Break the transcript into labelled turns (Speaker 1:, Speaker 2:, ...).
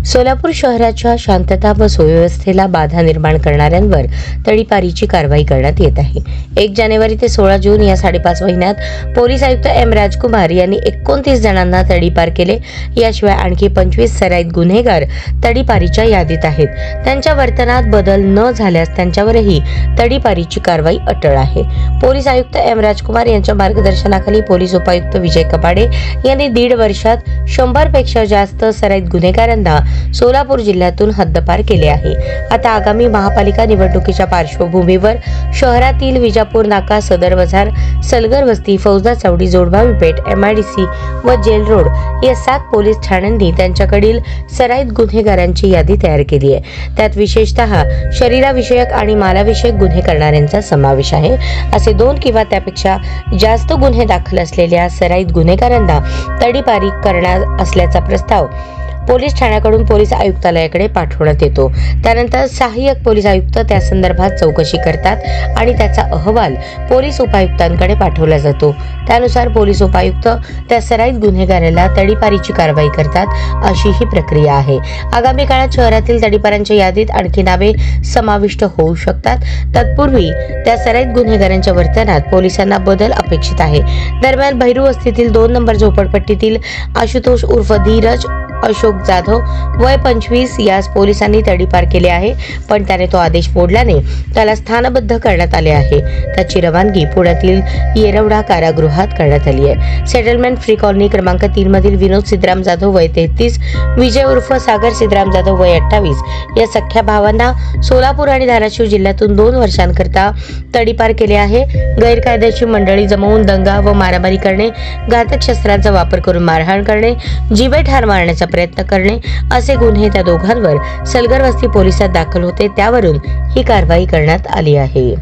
Speaker 1: सोलापूर शहराच्या शांतता व सुव्यवस्थेला बाधा निर्माण करणाऱ्यांवर तडीपारीची कारवाई करण्यात येत आहे। 1 जानेवारी ते 16 जून या 5.5 महिन्यात पोलीस आयुक्त एम राजकुमार यांनी 29 जणांना तडीपार केले। याशिवाय आणखी 25 सराईत गुन्हेगार तडीपारीच्या यादीत आहेत। त्यांच्या वर्तनात बदल न झाल्यास त्यांच्यावरही तडीपारीची कारवाई अटळ आहे। पोलीस आयुक्त एम राजकुमार यांच्या मार्गदर्शनाखाली पोलीस उपायुक्त विजय कपाडे यांनी 1.5 वर्षात 100 पेक्षा जास्त सराईत गुन्हेगारांना सोलापूर जिल्ह्यातून हद्दपार केले आहे। आता आगामी महापालिका निवडणुकीच्या पार्श्वभूमीवर शहरातील विजापूर नाका, सदर बाजार, सलगर वस्ती, फौजदार चावडी, जोडभावी पेठ, MIDC व जेल रोड या 7 पोलीस ठाण्यांनी त्यांच्याकडील सराईत गुन्हेगारांची यादी तयार केली आहे। त्यात विशेषतः शरीराविषयक आणि मालाविषयक गुन्हे करणाऱ्यांचा समावेश आहे। असे 2 किंवा त्यापेक्षा जास्त गुन्हे दाखल असलेल्या सराईत गुन्हेगारांना तडीपारी करणार असल्याचा प्रस्ताव पोलीस ठाण्याकडून पोलीस आयुक्तालयाकडे पाठवण्यात येतो। त्यानंतर सहाय्यक पोलीस आयुक्त त्या संदर्भात चौकशी करतात आणि त्याचा अहवाल पोलीस उपायुक्तांकडे पाठवला जातो। त्यानुसार पोलीस उपायुक्त त्या सराईत गुन्हेगाराला तडीपारीची कारवाई करतात, अशी ही प्रक्रिया आहे। आगामी काळात शहरातील तडीपारांच्या यादीत आणखी नावे समाविष्ट होऊ शकतात। तत्पूर्वी त्या सराईत गुन्हेगारांच्या वर्तनात पोलिसांना बदल अपेक्षित आहे। दरम्यान भैरू वस्तीतील 2 नंबर झोपडपट्टीतील आशुतोष उर्फ धीरज अशोक जाधव वय 25 यास पोलिसांनी तडीपार केले आहे, पण त्याने तो आदेश मोडल्याने त्याला स्थानबद्ध करण्यात आले आहे। त्याची रवानगी पुण्यातील येरवडा कारागृहात करण्यात आली आहे। सेटलमेंट फ्री कॉलनी क्रमांक 3 मधील विनोद सिद्धराम जाधव वय 33, विजय उर्फ सागर सिद्धराम जाधव वय 28 या सख्या भावांना सोलापूर आणि धाराशिव जिल्ह्यातून 2 वर्षांकरता तडीपार केले आहे। गैरकायदेशीर मंडळी जमवून दंगा व मारामारी करणे, घातक शस्त्रांचा वापर करून मारहाण करणे, जीवे ठार मारण्याचा प्रयत्न करणे असे गुन्हे त्या दोघांवर सलगर वस्ती पोलिसात दाखल होते। त्यावरून ही कारवाई करण्यात आली आहे।